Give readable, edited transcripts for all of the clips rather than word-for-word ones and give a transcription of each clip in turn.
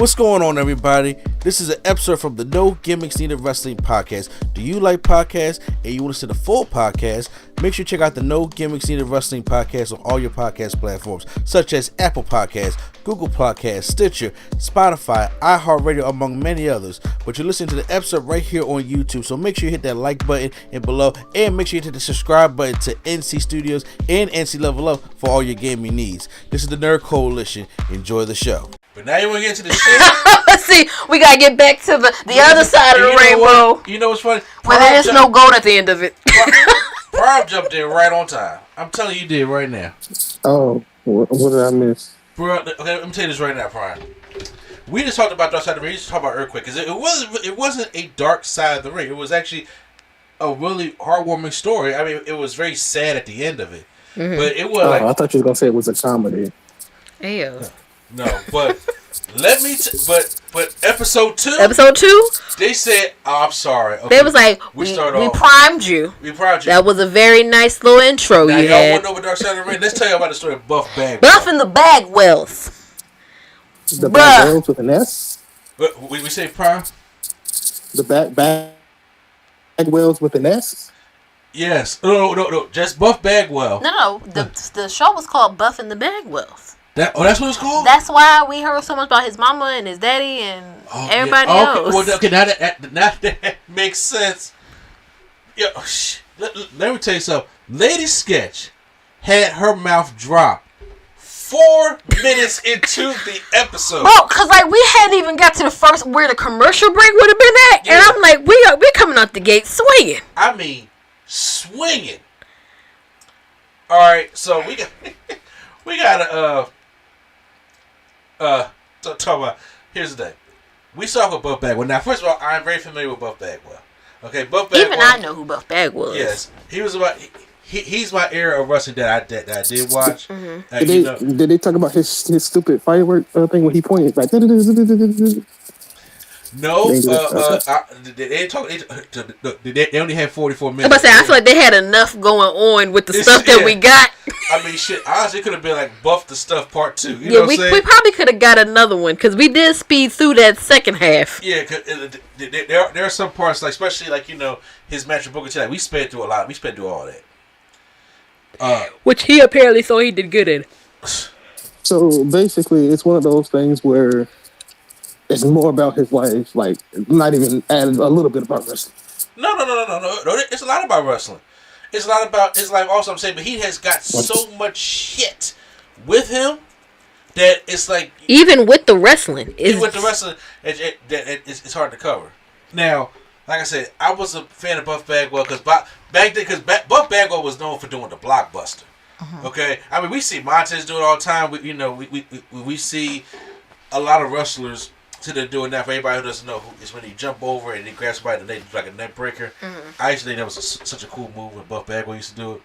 What's going on, everybody? This is an episode from the No Gimmicks Needed Wrestling podcast. Do you like podcasts and you want to see the full podcast? Make sure you check out the No Gimmicks Needed Wrestling podcast on all your podcast platforms, such as Apple Podcasts, Google Podcasts, Stitcher, Spotify, iHeartRadio, among many others. But you're listening to the episode right here on YouTube, so make sure you hit that like button and below, and make sure you hit the subscribe button to NC Studios and NC Level Up for all your gaming needs. This is the Nerd Coalition. Enjoy the show. But now you want to get to the shit. See, we gotta get back to the other side of the rainbow. You know what's funny? Where there is no gold at the end of it. Prime jumped in right on time. I'm telling you, did right now. Oh, what did I miss? Bro, okay, let me tell you this right now, Prime. We just talked about Dark Side of the Ring. We just talked about Earthquake, because it wasn't a dark side of the ring. It was actually a really heartwarming story. I mean, it was very sad at the end of it, but it was. I thought you were gonna say it was a comedy. Ew. No, but but episode 2. Episode 2. They said, "Oh, I'm sorry." Okay. They was like, we primed you. We primed you. That was a very nice little intro now, you y'all had. want to know what Dark Side of the Ring? Let's tell you about the story of Buff Bagwell. Buff and the Bagwells. The Bagwells with an S. We say Prime. The Bagwells with an S. Yes. No. Just Buff Bagwell. No. The show was called Buff and the Bagwells. That's what it's called? That's why we heard so much about his mama and his daddy and everybody else. Well, okay, now that makes sense. Yeah, let me tell you something. Lady Sketch had her mouth drop 4 minutes into the episode. Bro, because we hadn't even got to the first where the commercial break would have been at. Yeah. And I'm like, we're coming out the gate swinging. I mean, swinging. All right, so we got talk about. Here's the thing. We saw with Buff Bagwell. Now, first of all, I'm very familiar with Buff Bagwell. Okay, Buff Bagwell. Even I know who Buff Bagwell is. Yes, he was about. He's my era of wrestling that I did watch. Did they talk about his stupid firework thing when he pointed like? No, they talk. They only had 44 minutes. I feel like they had enough going on with the stuff that we got. I mean, shit. Honestly, it could have been like Buff the Stuff Part 2. You know what I'm saying? We probably could have got another one because we did speed through that second half. Yeah, cause there are some parts, like especially like his match with Booker T. Like, we sped through a lot. We sped through all that. Which he apparently thought he did good in. So basically, it's one of those things where it's more about his life, like not even adding a little bit about wrestling. No. It's a lot about wrestling. It's a lot about his life also, I'm saying, but he has got so much shit with him that it's like... Even with the wrestling. It's hard to cover. Now, like I said, I was a fan of Buff Bagwell because back then, Buff Bagwell was known for doing the blockbuster. Okay? I mean, we see Montez do it all the time. We see a lot of wrestlers they're doing that. For everybody who doesn't know, is when he jump over and he grabs somebody and they do like a neck breaker. I used to think that was such a cool move when Buff Bagwell used to do it,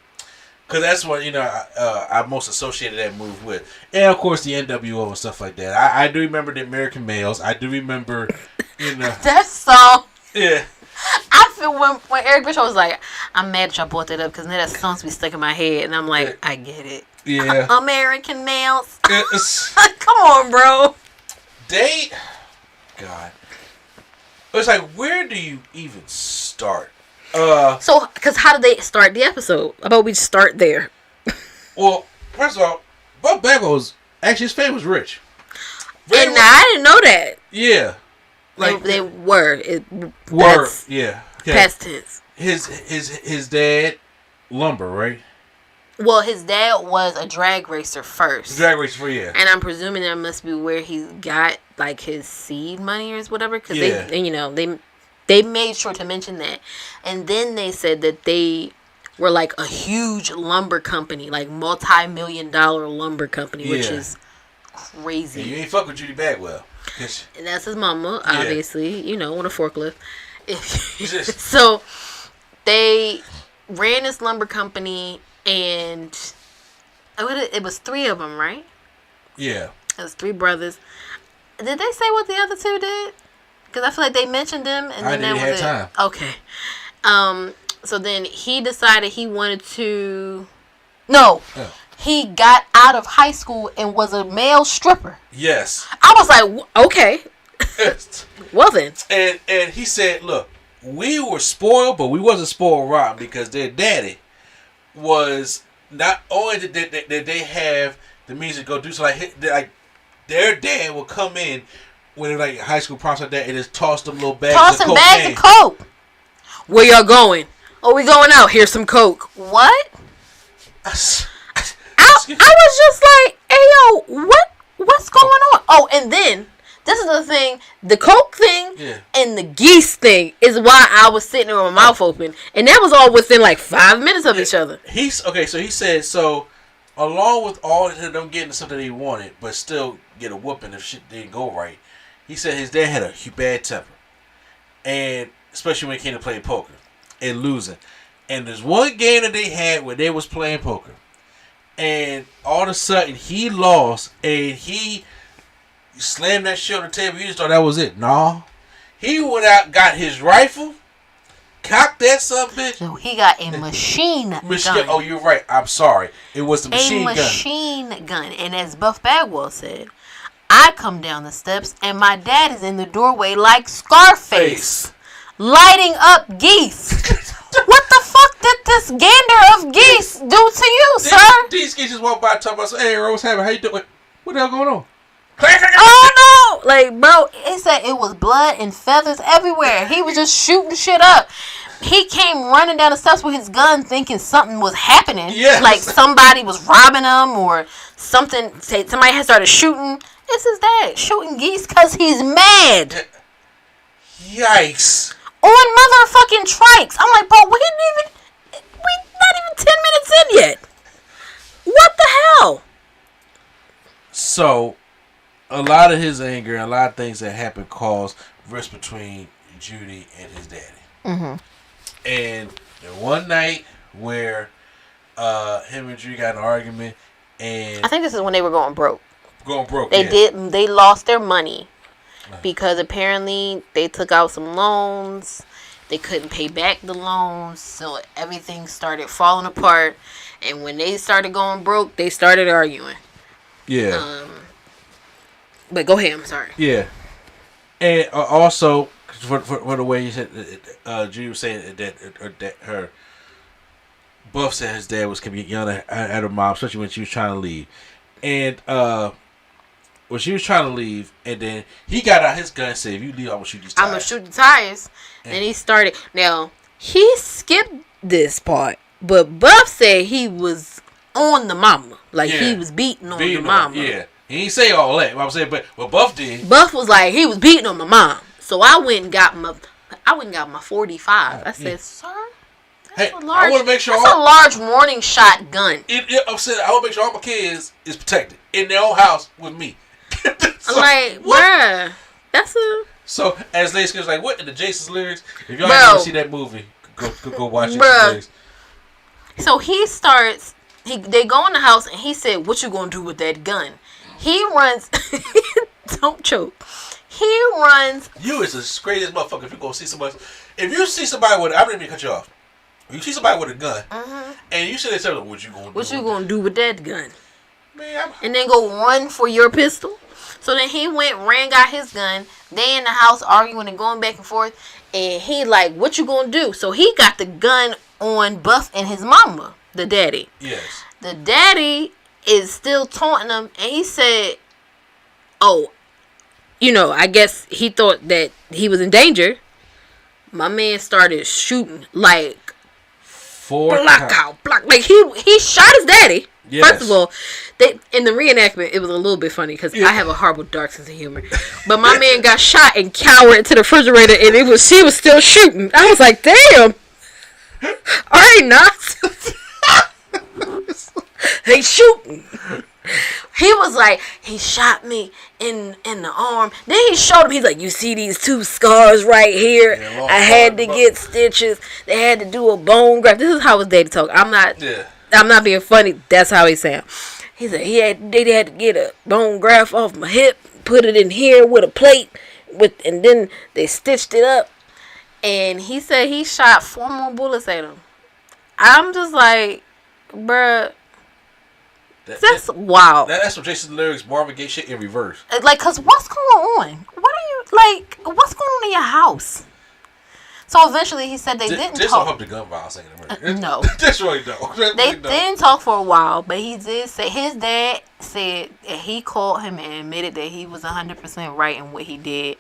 because that's what I most associated that move with. And of course the NWO and stuff like that. I do remember the American Males. I do remember that song. Yeah. I feel when Eric Bischoff was like, I'm mad that y'all brought that up because now that song's be stuck in my head, and I'm like, I get it. Yeah. American Males. Come on, bro. God. It's like, where do you even start? Because how did they start the episode? How about we start there? Well, first of all, Buff Bagwell was, actually his family was rich. And I didn't know that. Yeah. Like they were. Yeah. Okay. Past tense. His dad, lumber, right? Well, his dad was a drag racer first. Drag racer, yeah. And I'm presuming that must be where he got like his seed money or whatever, because they made sure to mention that. And then they said that they were like a huge lumber company, like multi-million-dollar lumber company, which is crazy. Yeah, you ain't fuck with Judy Bagwell. And that's his mama, obviously, on a forklift. So they ran this lumber company, and it was 3 of them, right? Yeah. It was 3 brothers. Did they say what the other 2 did? Because I feel like they mentioned them, and then that was it. Time. Okay. So then he decided he wanted to. No. he got out of high school and was a male stripper. Yes. I was like, okay. Well then. And he said, look, we were spoiled, but we wasn't spoiled rotten because their daddy was not only did they have the means to go do so, like their dad would come in when they're like high school proms like that and just toss them little bags of cocaine. Bags of coke. Where y'all going? Oh, we going out. Here's some coke. What? I was just like, hey yo, what's going on? Oh, and then this is the thing, the coke thing and the geese thing is why I was sitting there with my mouth open, and that was all within like 5 minutes of each other. So he said, along with all of them getting something they wanted, but still get a whooping if shit didn't go right, he said his dad had a bad temper, and especially when it came to playing poker and losing. And there's one game that they had where they was playing poker, and all of a sudden he lost, and he slammed that shit on the table. You just thought that was it. No. He went out, got his rifle, cocked that son bitch. No, he got a machine gun. Oh, you're right. I'm sorry. It was the machine gun. A machine gun. And as Buff Bagwell said, I come down the steps and my dad is in the doorway like Scarface, lighting up geese. What the fuck did this gander of geese do to you, sir? These geese just walked by talking about, hey, what's happening? How you doing? What the hell going on? Oh no! Like, bro, it said it was blood and feathers everywhere. He was just shooting shit up. He came running down the steps with his gun thinking something was happening. Yes. Like somebody was robbing him or something. Somebody had started shooting. It's his dad shooting geese because he's mad. Yikes. On motherfucking trikes. I'm like, bro, we not even 10 minutes in yet. What the hell? So, a lot of his anger and a lot of things that happened caused rift between Judy and his daddy. Mm-hmm. And there one night where him and Judy got in an argument, and I think this is when they were going broke. They lost their money because apparently they took out some loans. They couldn't pay back the loans, so everything started falling apart. And when they started going broke, they started arguing. Yeah. But go ahead. I'm sorry. Yeah. And also, for the way you said, Judy was saying that her Buff said his dad was yelling at her mom, especially when she was trying to leave. And when she was trying to leave, and then he got out his gun and said, if you leave, I'm going to shoot these tires. I'm going to shoot the tires. And he started. Now, he skipped this part, but Buff said he was on the mama. Like, he was beating on the mama. Yeah. He didn't say all that. I'm saying, but what Buff did. Buff was like, he was beating on my mom. So I went and got my 45. I said, sir, I want to make sure that's a large warning shot gun. I'm saying, I want to make sure all my kids is protected in their own house with me. So, like, bruh, that's a. So as ladies goes like, what in the Jason's lyrics? If y'all never see that movie, go watch it. So he starts. They go in the house and he said, "What you gonna do with that gun?" He runs. Don't choke. He runs. You is the greatest motherfucker. If you go see somebody, I'm not even cut you off. If you see somebody with a gun, and you say they say, "What you gonna do with that gun?" Man, and then go run for your pistol. So then he got his gun. They in the house arguing and going back and forth. And he like, what you gonna do? So he got the gun on Buff and his mama, the daddy. Yes. The daddy is still taunting him. And he said, oh, I guess he thought that he was in danger. My man started shooting like block. Like he shot his daddy. Yes. First of all, in the reenactment, it was a little bit funny because I have a horrible dark sense of humor. But my man got shot and cowered to the refrigerator, and she was still shooting. I was like, damn, all right, not. They shooting. He was like, he shot me in the arm. Then he showed him. He's like, you see these 2 scars right here? Yeah, I had to get stitches. They had to do a bone graft. This is how his daddy talk. I'm not being funny. That's how he sound. He said they had to get a bone graft off my hip, put it in here with a plate, and then they stitched it up. And he said he shot 4 more bullets at him. I'm just like, bruh, That's wild. That's some Jason Lyric's Marvin Gaye shit in reverse. Like, cause what's going on? What's going on in your house? So eventually, he said they didn't talk. This don't help the gun violence in America. No, this really don't. They didn't talk for a while, but he did say his dad said that he called him and admitted that he was 100% right in what he did,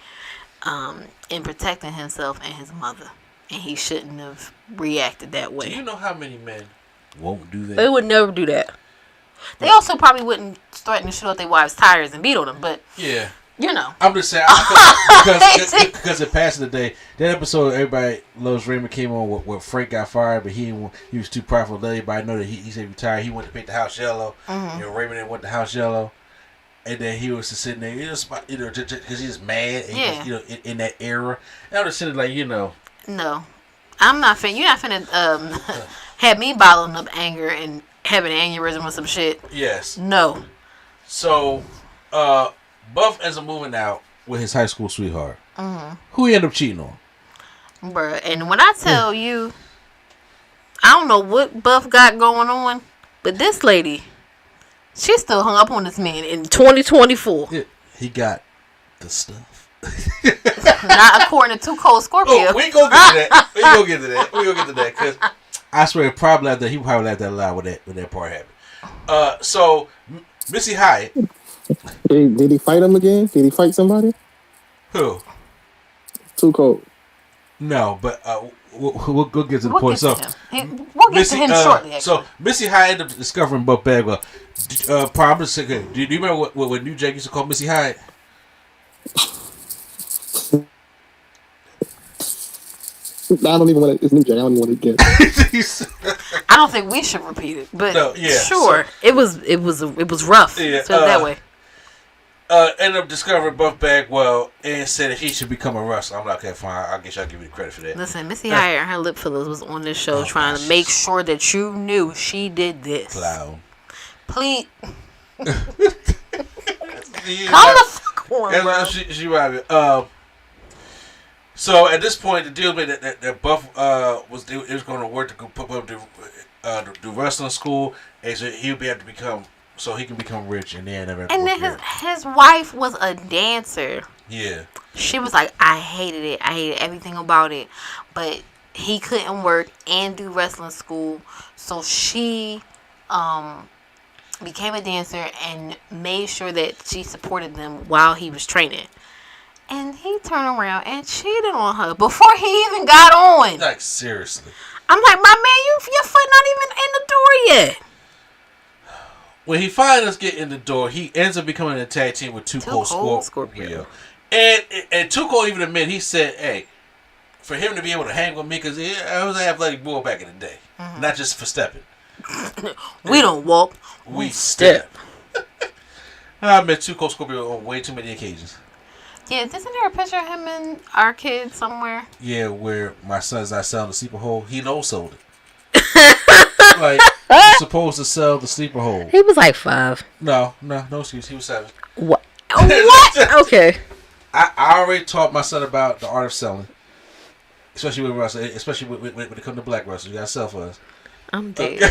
in protecting himself and his mother, and he shouldn't have reacted that way. Do you know how many men won't do that? They would never do that. They also probably wouldn't threaten to shoot out their wives' tires and beat on them, but yeah. You know. I'm just saying, because in passing the day, that episode Everybody Loves Raymond came on where Frank got fired, but he was too powerful to let everybody know that he said he retired. He went to paint the house yellow. Mm-hmm. Raymond didn't want the house yellow. And then he was just sitting there, because he's mad, and in that era. And I was just sitting like, No. I'm not finna, you're not finna have me bottling up anger and having an aneurysm or some shit. Yes. No. So, Buff ends up moving out with his high school sweetheart. Mm-hmm. Who he ended up cheating on? Bruh, and when I tell you, I don't know what Buff got going on, but this lady, she's still hung up on this man in 2024. Yeah, he got the stuff. Not according to Too Cold Scorpio. Oh, we go get to that. Because I swear, he probably laughed that loud when that part happened. So, Missy Hyatt. Did he fight him again? Did he fight somebody? Who? Too Cold. No, but we'll get to the point. We'll get to him shortly. Actually. So Missy Hyatt ended up discovering Buff Bagwell. Do you remember what New Jack used to call Missy Hyatt? I don't even want to. It's New Jack. I don't even want to get. I don't think we should repeat it, but no, yeah, sure. So, it was rough. Yeah, so that way. Ended up discovering Buff Bagwell and said that he should become a wrestler. I'm like, okay, fine. I guess I'll give you the credit for that. Listen, Missy Hyatt and her lip fillers was on this show trying to make sure that you knew she did this. Clown. Please. Calm the fuck on, bro. She right. So at this point, the deal made that Buff was going to work to put up the wrestling school, and so he'll be able to become. So he can become rich and then never. And then his wife was a dancer. Yeah. She was like, I hated it. I hated everything about it. But he couldn't work and do wrestling school. So she became a dancer and made sure that she supported them while he was training. And he turned around and cheated on her before he even got on. Like, seriously. I'm like, my man, your foot not even in the door yet. When he finally does get in the door, he ends up becoming a tag team with Too Cold Scorpio. And Too Cold even admitted, he said, hey, for him to be able to hang with me, because I was an athletic bull back in the day. Mm-hmm. Not just for stepping. We don't walk, we step. I met Too Cold Scorpio on way too many occasions. Yeah, isn't there a picture of him and our kid somewhere? Yeah, where my son's not selling the sleeper hole. He no-sold it. Like, he's supposed to sell the sleeper hole. He was like 5. No excuse. He was 7. What? Okay. I already taught my son about the art of selling, especially with wrestling, especially when it comes to black wrestlers. You gotta sell for us. I'm dead.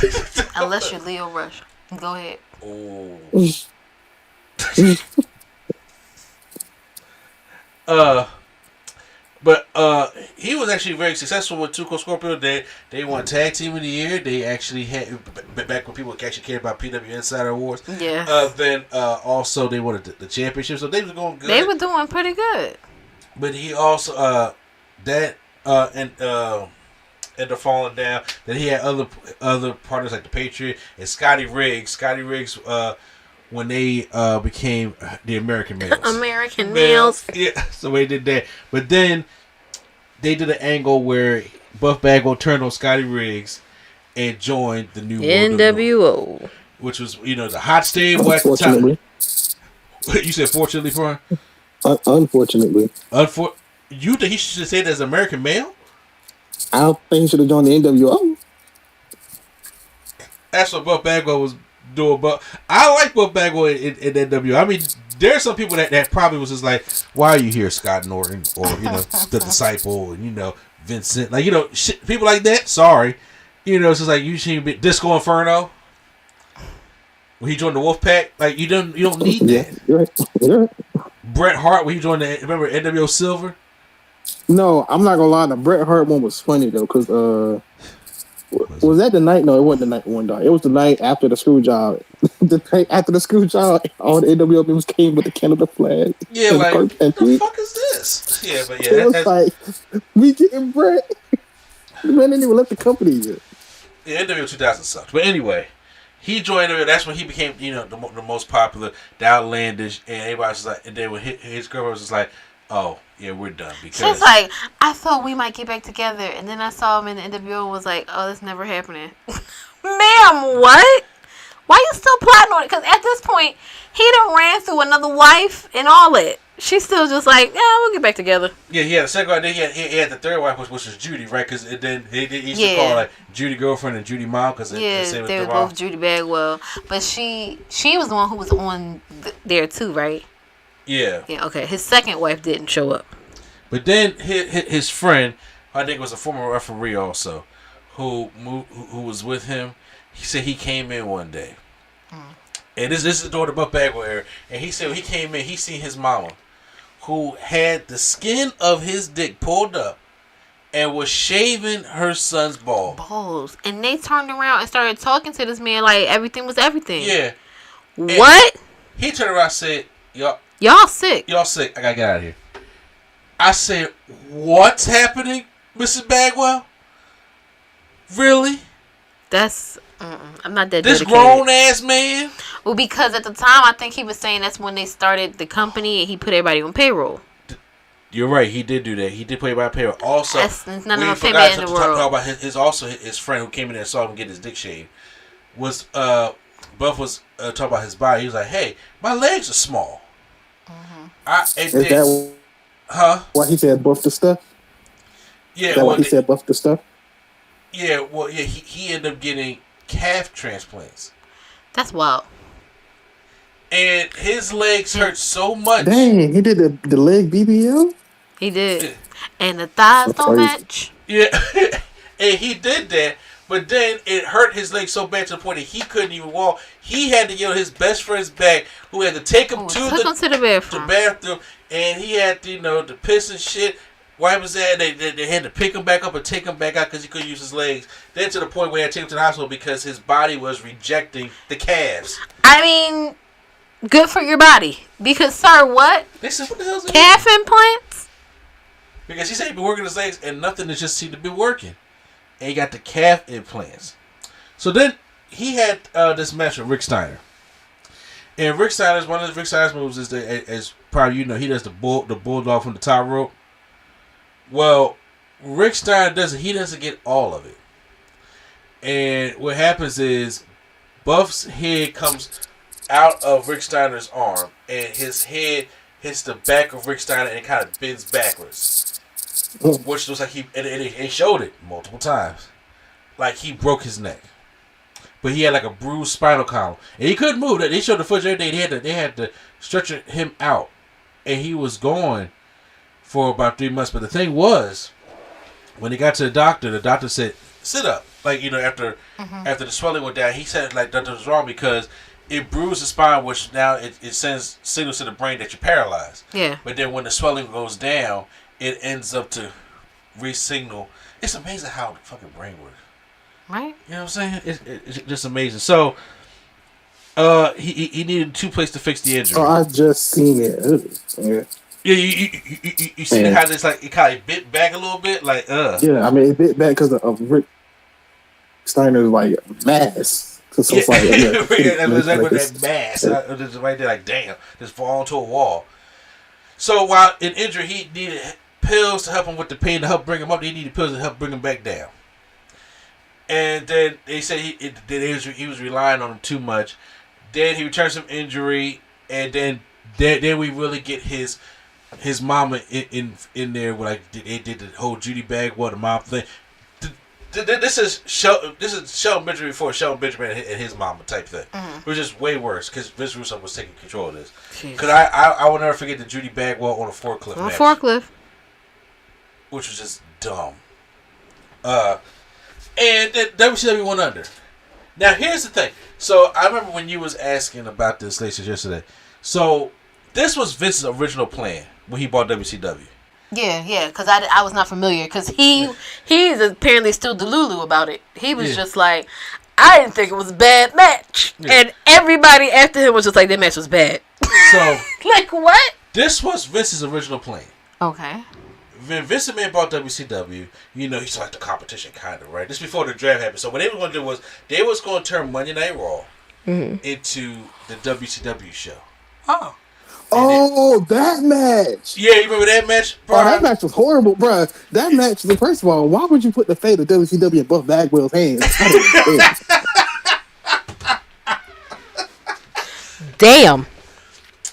Unless you're Leo Rush. Go ahead. Oh. But he was actually very successful with Too Cold Scorpio. They won Tag Team of the Year. They actually had, back when people actually cared about PW Insider Awards. Yeah. Then also they won the championship, so they were going good. They were doing pretty good. But he also and the Falling Down. Then he had other partners like the Patriot and Scotty Riggs. Scotty Riggs. When they became the American Males. American Males. Yeah, so they did that. But then they did an angle where Buff Bagwell turned on Scotty Riggs and joined the new NWO. Which was, the hot stable at the time. You said fortunately for him? Unfortunately. You think he should have said as American Male? I don't think he should have joined the NWO. That's what Buff Bagwell was doing, but I like Buff Bagwell in NWO. I mean, there's some people that probably was just like, why are you here, Scott Norton, or the Disciple, and Vincent, like people like that. Sorry, it's just like you should be Disco Inferno. when he joined the Wolfpack. Like you don't need that. You're right. Bret Hart when he joined remember NWO Silver. No, I'm not gonna lie. The Bret Hart one was funny though, because was that the night? No, it wasn't the night one day. It was the night after the screw job. The night after the screw job, all the NWO members came with the Canada flag. Yeah, like what the fuck is this? Yeah, but yeah, it was like we getting Bret. The man didn't even left the company yet. Yeah, NWO 2000 sucked. But anyway, he joined NWO. That's when he became, the most popular, the outlandish, and everybody was like, and then when his girlfriend was just like, oh, yeah, we're done. Because she's like, I thought we might get back together, and then I saw him in the NWO and was like, oh, that's never happening. Ma'am, what? Why you still plotting on it? Because at this point, he done ran through another wife and all that. She's still just like, yeah, we'll get back together. Yeah, he had a second wife. Then he had the third wife, which was Judy, right? Because then he used to call her like Judy girlfriend and Judy mom. Cause they were both Judy Bagwell. But she was the one who was on there too, right? Yeah. Yeah, okay. His second wife didn't show up. But then his friend, I think was a former referee also, who was with him. He said he came in one day. And this is during the Buff Bagwell era. And he said when he came in, he seen his mama, who had the skin of his dick pulled up and was shaving her son's balls. And they turned around and started talking to this man like everything was everything. Yeah. What? And he turned around and said, Y'all sick. Y'all sick. I gotta get out of here. I said, what's happening, Mrs. Bagwell? Really? That's... I'm not that this dedicated. grown ass man. Well, because at the time I think he was saying that's when they started the company and he put everybody on payroll. You're right. He did do that. He did put everybody on payroll. Also, that's none of the payment in the world. Talk about his friend who came in there and saw him get his dick shaved. Was Buff was talking about his body. He was like, "Hey, my legs are small." Why he said buff the stuff? Yeah. Is that why he said buff the stuff? Yeah. Well, yeah. He ended up getting calf transplants. That's wild. And his legs hurt so much. Dang, he did the leg BBL? He did. Yeah. And the thighs don't match. Yeah. And he did that, but then it hurt his legs so bad to the point that he couldn't even walk. He had to get on his best friend's back, who had to take him to the bathroom. And he had to, to piss and shit. Wipe his ass. They had to pick him back up and take him back out because he couldn't use his legs. Then to the point where they had to take him to the hospital because his body was rejecting the calves. I mean, good for your body. Because, sir, what? This is what the hell is it? Calf implants? Because he said he'd been working his legs and nothing just seemed to be working. And he got the calf implants. So then he had this match with Rick Steiner. And Rick Steiner's one of Rick Steiner's moves is as probably he does the bulldog from the top rope. Well, Rick Steiner he doesn't get all of it. And what happens is Buff's head comes out of Rick Steiner's arm and his head hits the back of Rick Steiner and it kind of bends backwards. Which looks like he showed it multiple times. Like he broke his neck. But he had like a bruised spinal column. And he couldn't move. They showed the footage every day. They had to stretch him out. And he was gone for about 3 months. But the thing was, when he got to the doctor said, sit up. Like, after the swelling went down, he said like that was wrong because it bruised the spine, which now it sends signals to the brain that you're paralyzed. Yeah. But then when the swelling goes down, it ends up to re-signal. It's amazing how the fucking brain works. Right. You know what I'm saying? It's just amazing. So, he needed 2 places to fix the injury. Oh, I just seen it. Yeah. Yeah, you see how this like it kind of bit back a little bit, like Yeah, I mean it bit back because of Rick Steiner's like mass. So it's like that mass just right there, like damn, just fall into a wall. So while in injury, he needed pills to help him with the pain to help bring him up. He needed pills to help bring him back down. And then they said he was relying on him too much. Then he returns from injury, and then we really get his mama in there. Like they did the whole Judy Bagwell, the mom thing. This is Shelton Benjamin before Shelton Benjamin and his mama type thing. It was just way worse because Vince Russo was taking control of this. Because I will never forget the Judy Bagwell on a forklift match. Forklift. Which was just dumb. And WCW went under. Now, here's the thing. So, I remember when you was asking about this, Lacey, yesterday. So, this was Vince's original plan when he bought WCW. Yeah, because I was not familiar. Because he's apparently still delulu about it. He was just like, I didn't think it was a bad match. Yeah. And everybody after him was just like, that match was bad. So, like, what? This was Vince's original plan. Okay. When Vince McMahon bought WCW, you know, he saw like the competition kind of, right? This before the draft happened. So what they were going to do was they was going to turn Monday Night Raw into the WCW show. Oh, that match. Yeah, you remember that match, bro? Oh, that match was horrible, bro. That match, first of all, why would you put the fate of WCW in Buff Bagwell's hands? Damn.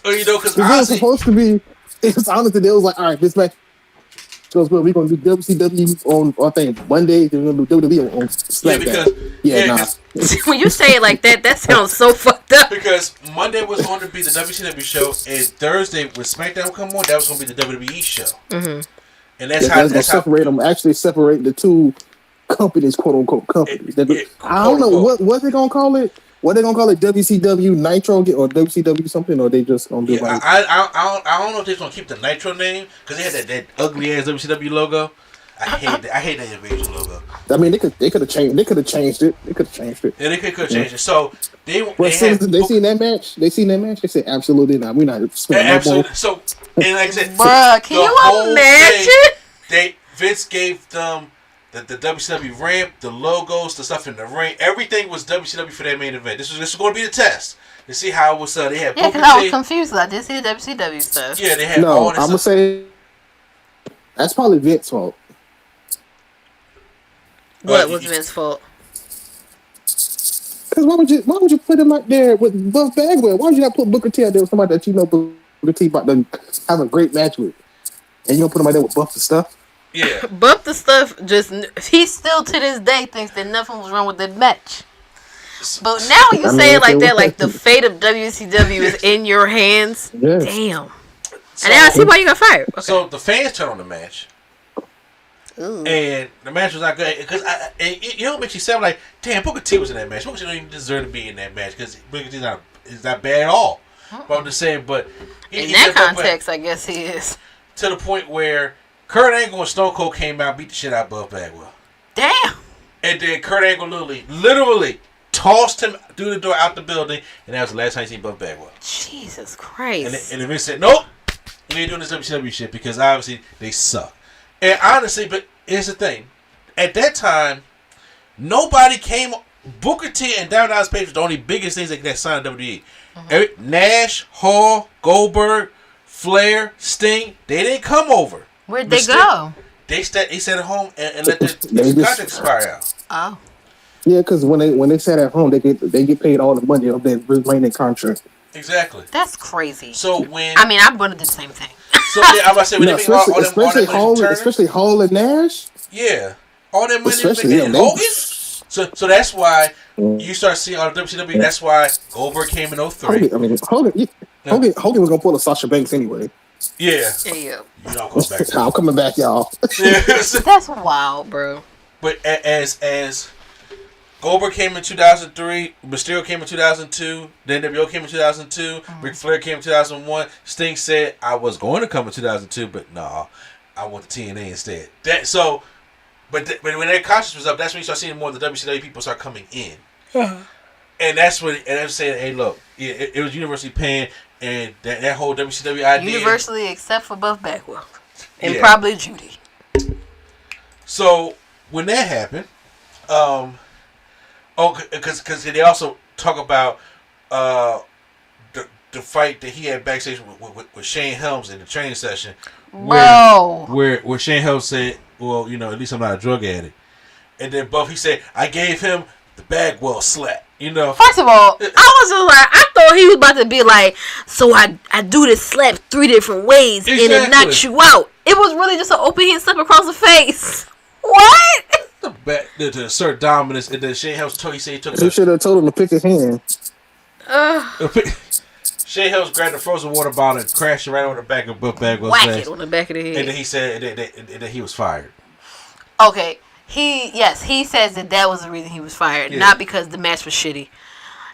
Oh, you know, because it was supposed to be, it's honestly, they was like, all right, this match goes well. We're going to do WCW on, I think, Monday. Then we're going to do WWE on Smackdown. When you say it like that, that sounds so fucked up. Because Monday was going to be the WCW show, and Thursday, when Smackdown would come on, that was going to be the WWE show. Mm-hmm. And that's how... separate them, actually separate the two companies, quote-unquote companies. I don't know, what they going to call it? What they gonna call it? WCW Nitro or WCW something, or they just gonna do? Yeah, I don't know if they're gonna keep the Nitro name because they had that ugly ass WCW logo. I hate that Invasion logo. I mean, they could have changed. They could have changed it. Yeah, they could have changed it. So they seen that match. They said absolutely not. We're not spending absolutely. So and like I said, bruh, can you imagine? Vince gave them. The WCW ramp, the logos, the stuff in the ring, everything was WCW for that main event. This was going to be the test to see how it was. They had because I was confused. I did see the WCW stuff. Yeah, they had all this. I'm gonna say that's probably Vince's fault. What was Vince's fault? Because why would you put him out there with Buff Bagwell? Why would you not put Booker T out there with somebody that you know Booker T about to have a great match with, and you don't put him out there with Buff the Stuff? Yeah. Buff the Stuff he still to this day thinks that nothing was wrong with that match. But now you say it like that, like the fate of WCW is in your hands. Yes. Damn. So, and now I see why you got fired. Okay. So the fans turned on the match. Ooh. And the match was not good because you know what makes you sound like, damn, Booker T was in that match. Booker T don't even deserve to be in that match because Booker T is not bad at all. But I'm just saying, but in that context, I guess he is. To the point where Kurt Angle and Stone Cold came out and beat the shit out of Buff Bagwell. Damn. And then Kurt Angle literally tossed him through the door out the building, and that was the last time you seen Buff Bagwell. Jesus Christ. And Vince said, nope, we ain't doing this WCW shit because obviously they suck. And honestly, but here's the thing. At that time, nobody came... Booker T and Diamond Dallas Page were the only biggest things that signed WWE. Mm-hmm. Nash, Hall, Goldberg, Flair, Sting, they didn't come over. Where'd they go? They sat at home and let the contract expire out. Oh. Yeah, because when they sat at home, they get paid all the money of their remaining contract. Exactly. That's crazy. So when I'm going to do the same thing. So yeah, I'm about to say when they all especially Hall and Nash. Yeah, all that money and Hogan. So that's why you start seeing all the WCW. That's why Goldberg came in 03. Hogan was gonna pull a Sasha Banks anyway. Yeah. Y'all come back. I'm coming back, y'all. That's wild, bro. But as Goldberg came in 2003, Mysterio came in 2002, then NWO came in 2002, Ric Flair came in 2001. Sting said, I was going to come in 2002, but nah, I want the TNA instead. But when their conscience was up, that's when you start seeing more of the WCW people start coming in. And that's when, and I'm saying, hey, look, it was universally paying, and that whole WCW idea. Universally, except for Buff Bagwell. And probably Judy. So, when that happened, because they also talk about the fight that he had backstage with Shane Helms in the training session. Where Shane Helms said, well, you know, at least I'm not a drug addict. And then Buff, he said, I gave him the Bagwell slap. You know. First of all, I was just like, I thought he was about to be like, so I do this slap 3 different ways and it knocks you out. It was really just an open hand slap across the face. What? To assert dominance, and then Shane Helms he said he took. He should have told him to pick his hand. Shane Helms grabbed the frozen water bottle and crashed it right on the back of Buff Bagwell's Whack it on the back of the head. And then he said that he was fired. Okay, He says that was the reason he was fired, not because the match was shitty.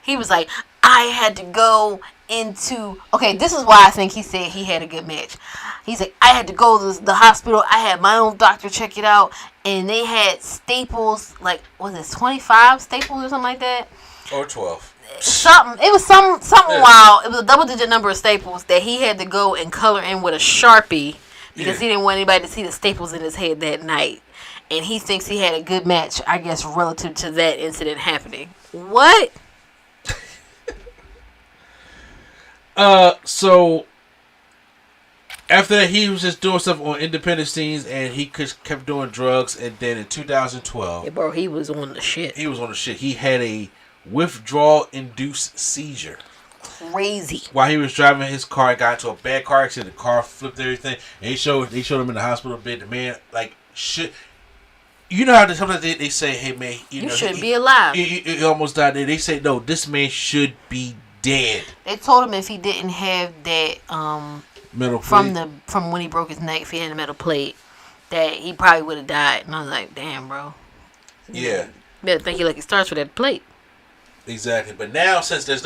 He was like, I had to go into... Okay, this is why I think he said he had a good match. He's like, I had to go to the hospital. I had my own doctor check it out. And they had staples, like, was it 25 staples or something like that? Or 12. Something. It was something wild. It was a double-digit number of staples that he had to go and color in with a Sharpie because he didn't want anybody to see the staples in his head that night. And he thinks he had a good match, I guess, relative to that incident happening. What? So after that, he was just doing stuff on independent scenes, and he kept doing drugs. And then in 2012, yeah, bro, he was on the shit. He had a withdrawal-induced seizure. Crazy. While he was driving his car, got into a bad car accident. The car flipped everything. And they showed him in the hospital bed. The man, like, shit. You know how sometimes they say, "Hey man, you know, shouldn't be alive." He almost died. They say, "No, this man should be dead." They told him if he didn't have that metal plate from when he broke his neck, if he had a metal plate, that he probably would have died. And I was like, "Damn, bro." Yeah. You better thank you like it starts with that plate. Exactly, but now since there's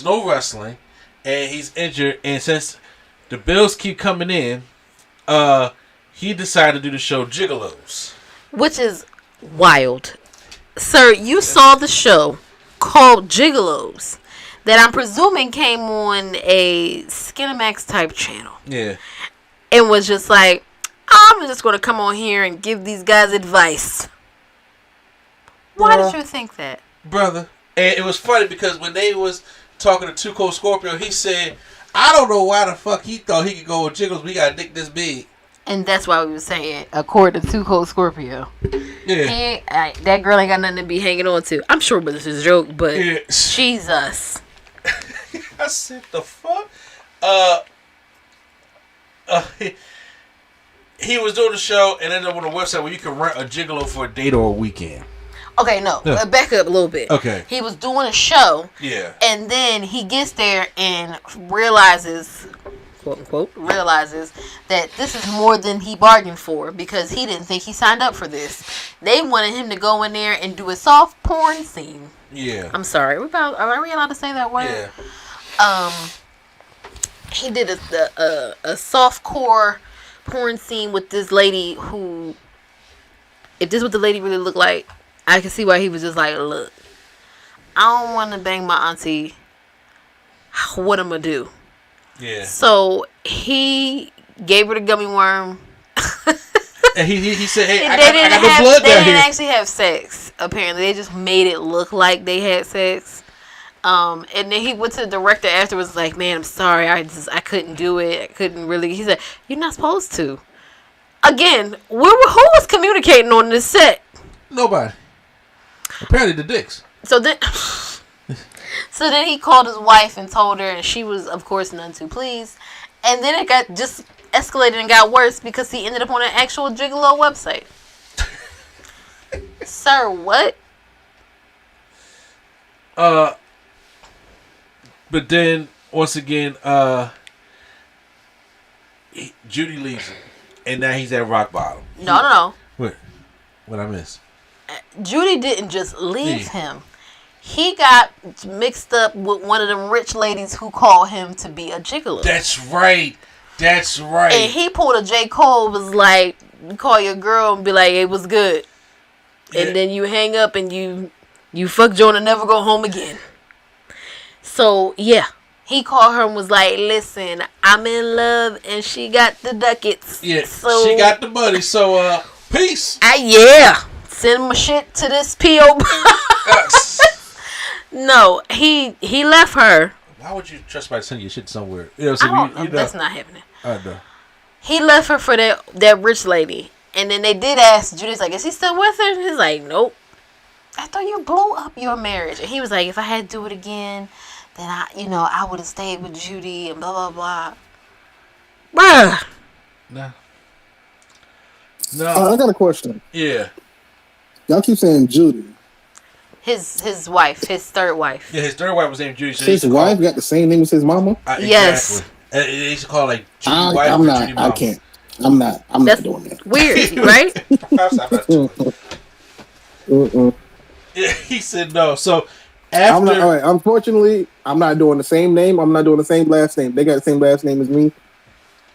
no wrestling, and he's injured, and since the bills keep coming in, he decided to do the show Gigolos, which is wild, sir. You saw the show called Gigolos that I'm presuming came on a Skinamax type channel. Yeah, and was just like, I'm just going to come on here and give these guys advice. Why did you think that? Brother, and it was funny because when they was talking to Too Cold Scorpio, he said, I don't know why the fuck he thought he could go with Jiggles. We got a dick this big. And that's why we were saying, according to Too Cold Scorpio. Yeah. That girl ain't got nothing to be hanging on to. I'm sure this is a joke, but Jesus. I said, the fuck? He was doing the show and ended up on a website where you can rent a gigolo for a date or a weekend. Okay, no. Yeah. Back up a little bit. Okay. He was doing a show. Yeah. And then he gets there and realizes, quote unquote, that this is more than he bargained for because he didn't think he signed up for this. They wanted him to go in there and do a soft porn scene. Yeah. I'm sorry. Are we allowed to say that word? Yeah. He did a soft core porn scene with this lady who, if this is what the lady really looked like, I can see why he was just like, look, I don't want to bang my auntie. What am I do? Yeah. So he gave her the gummy worm. And he said, hey, I got no blood They down here. didn't actually have sex, apparently. They just made it look like they had sex. And then he went to the director afterwards, like, man, I'm sorry. I couldn't do it. I couldn't really. He said, you're not supposed to. Again, who was communicating on this set? Nobody. Apparently the dicks. So then he called his wife and told her, and she was, of course, none too pleased. And then it got just escalated and got worse because he ended up on an actual Gigolo website. Sir, what? But then once again, Judy leaves him, and now he's at rock bottom. No. What I miss? Judy didn't just leave him. He got mixed up with one of them rich ladies who called him to be a gigolo. That's right. And he pulled a J. Cole, was like, you call your girl and be like, it was good. Yeah. And then you hang up and you fuck Joan and never go home again. So, yeah. He called her and was like, listen, I'm in love and she got the ducats. Yeah, so, she got the money. So, peace. Yeah. Send my shit to this P.O. No, he left her. Why would you trust somebody to send your shit somewhere? You know, so that's not happening. I know. He left her for that rich lady. And then they did ask, Judy's like, is he still with her? He's like, nope. I thought you blew up your marriage. And he was like, if I had to do it again, then I would have stayed with Judy and blah, blah, blah. Bruh. No. I got a question. Yeah. Y'all keep saying Judy. His wife, his third wife. Yeah, his third wife was named Judy. So his wife got the same name as his mama? Exactly. Yes. They used to call her like Judy wife or Judy mama. I can't. I'm not doing that. Weird, right? Yeah, he said no. So after, I'm not. All right, unfortunately, I'm not doing the same name. I'm not doing the same last name. They got the same last name as me.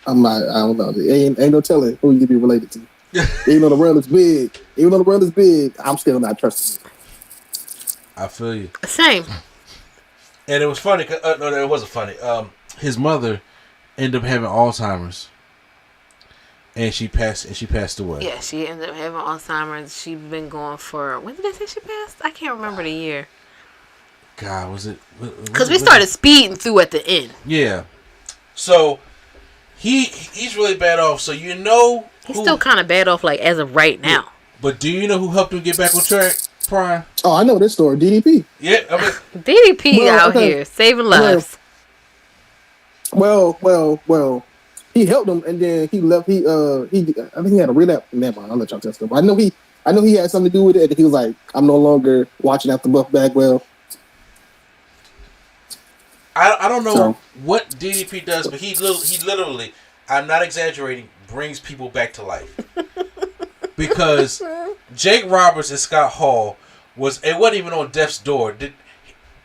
I'm not. I don't know. Ain't no telling who you could be related to. Even though the world is big, I'm still not trusting it. I feel you. Same. And it was funny. No, it wasn't funny. His mother ended up having Alzheimer's, and she passed away. Yeah, she ended up having Alzheimer's. She's been going for, when did they say she passed? I can't remember the year. God, was it? Because we started speeding through at the end. Yeah. So he's really bad off. So you know he's still kind of bad off, like as of right now. Yeah. But do you know who helped him get back on track? Prime. Oh, I know this story. DDP. Yeah, DDP out here saving lives. Well. He helped him, and then he left. I think he had a relapse. Never mind. I'll let y'all test him. I know he had something to do with it. And he was like, "I'm no longer watching after Buff Bagwell." I don't know what DDP does, but he literally, I'm not exaggerating, brings people back to life. Because Jake Roberts and Scott Hall it wasn't even on death's door.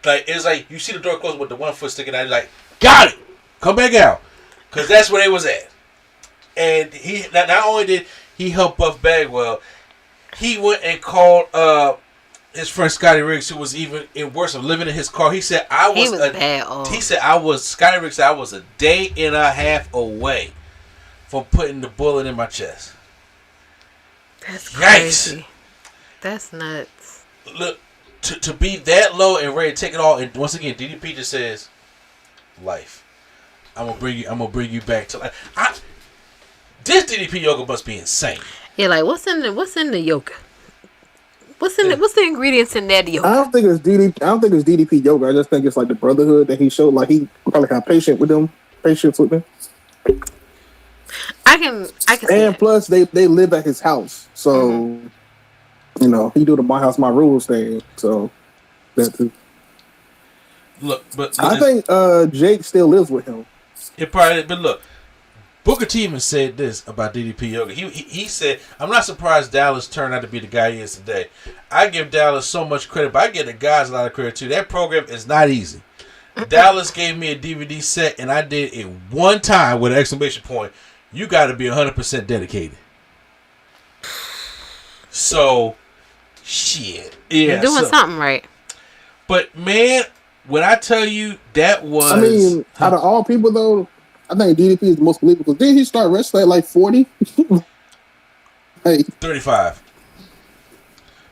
It's like you see the door closed with the one foot sticking out. You're like, got it, come back out, because that's where they was at. And he not only did he help Buff Bagwell, he went and called his friend Scotty Riggs, who was even worse of living in his car. He said Scotty Riggs said I was a day and a half away from putting the bullet in my chest. That's crazy. Yikes. That's nuts. Look, to be that low and ready to take it all, and once again, DDP just says, "Life. I'm gonna bring you back to life." This DDP yoga must be insane. Yeah, like what's in the yoga? What's the ingredients in that yoga? I don't think it's DDP yoga. I just think it's like the brotherhood that he showed. Like he probably had patience with them. I can see and that. Plus they live at his house, so he do the my house my rules thing. So that's it. Look, but I think Jake still lives with him. It probably, but look, Booker T even said this about DDP Yoga. He said, "I'm not surprised Dallas turned out to be the guy he is today. I give Dallas so much credit, but I give the guys a lot of credit too. That program is not easy. Dallas gave me a DVD set, and I did it one time with an exclamation point. You got to be 100% dedicated." So, shit. Yeah, you're doing something right. But, man, when I tell you that was... I mean, out of all people, though, I think DDP is the most believable. Didn't he start wrestling at like 40? 35.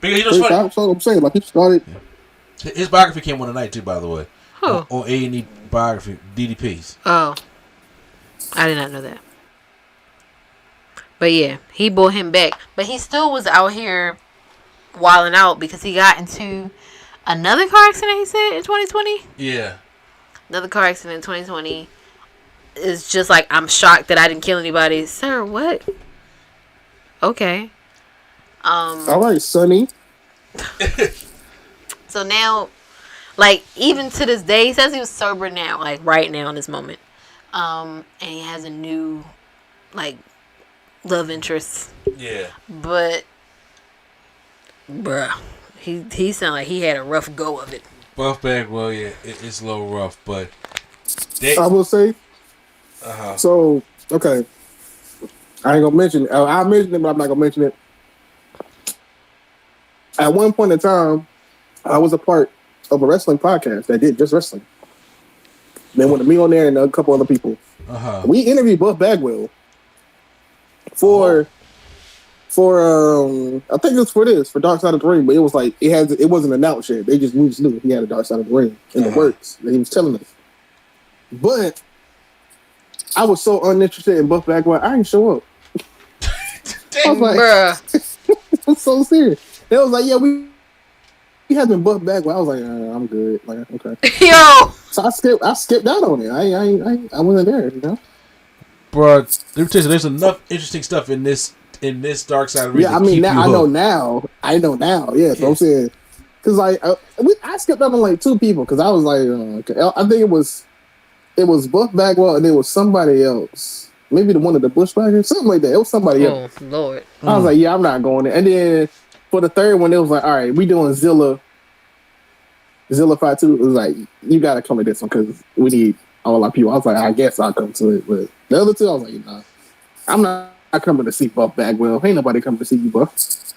Because, 35, so I'm saying, like, he started... Yeah. His biography came on tonight, too, by the way. Who? On A&E biography, DDP's. Oh. I did not know that. But yeah, he brought him back. But he still was out here wilding out because he got into another car accident, he said, in 2020? Yeah. Another car accident in 2020. It's just like, I'm shocked that I didn't kill anybody. Sir, what? Okay. All right, Sonny. So now, like, even to this day, he says he was sober now, like, right now in this moment. And he has a new, like, love interest. Yeah. But, bruh, he sounded like he had a rough go of it. Buff Bagwell, yeah, it's a little rough, but... I will say... So, okay. I ain't gonna mention it. I mentioned it, but I'm not gonna mention it. At one point in time, I was a part of a wrestling podcast that did just wrestling. They wanted me on there and a couple other people. We interviewed Buff Bagwell for I think it was for Dark Side of the Ring, but it was like it wasn't announced yet. We just knew he had a Dark Side of the Ring in the works that he was telling us. But I was so uninterested in Buff Bagwell, I didn't show up. I was like, bruh. I'm so serious. They was like, yeah, we haven't Buff Bagwell. I was like, I'm good. Like, okay. Yo. So I skipped out on it. I wasn't there, you know. Bro, there's enough interesting stuff in this Dark Side of the Ring. Yeah, I mean, I know now. Yeah, so I'm saying, because like I skipped out on like two people because I was like, okay. I think it was Buff Bagwell and there was somebody else. maybe the one of the Bushwhackers, something like that. It was somebody else. Oh Lord! I was like, yeah, I'm not going there. And then for the third one, it was like, all right, we doing Zilla 5-2. It was like, you got to come to this one because we need all our people. I was like, I guess I'll come to it. But the other two, I was like, nah, I'm not coming to see Buff Bagwell. Ain't nobody coming to see you, Buff.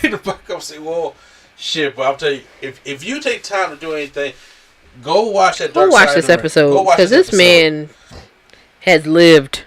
Ain't nobody come see, well, shit, but I'll tell you, if you take time to do anything, go watch that Dark Side this episode because this man has lived.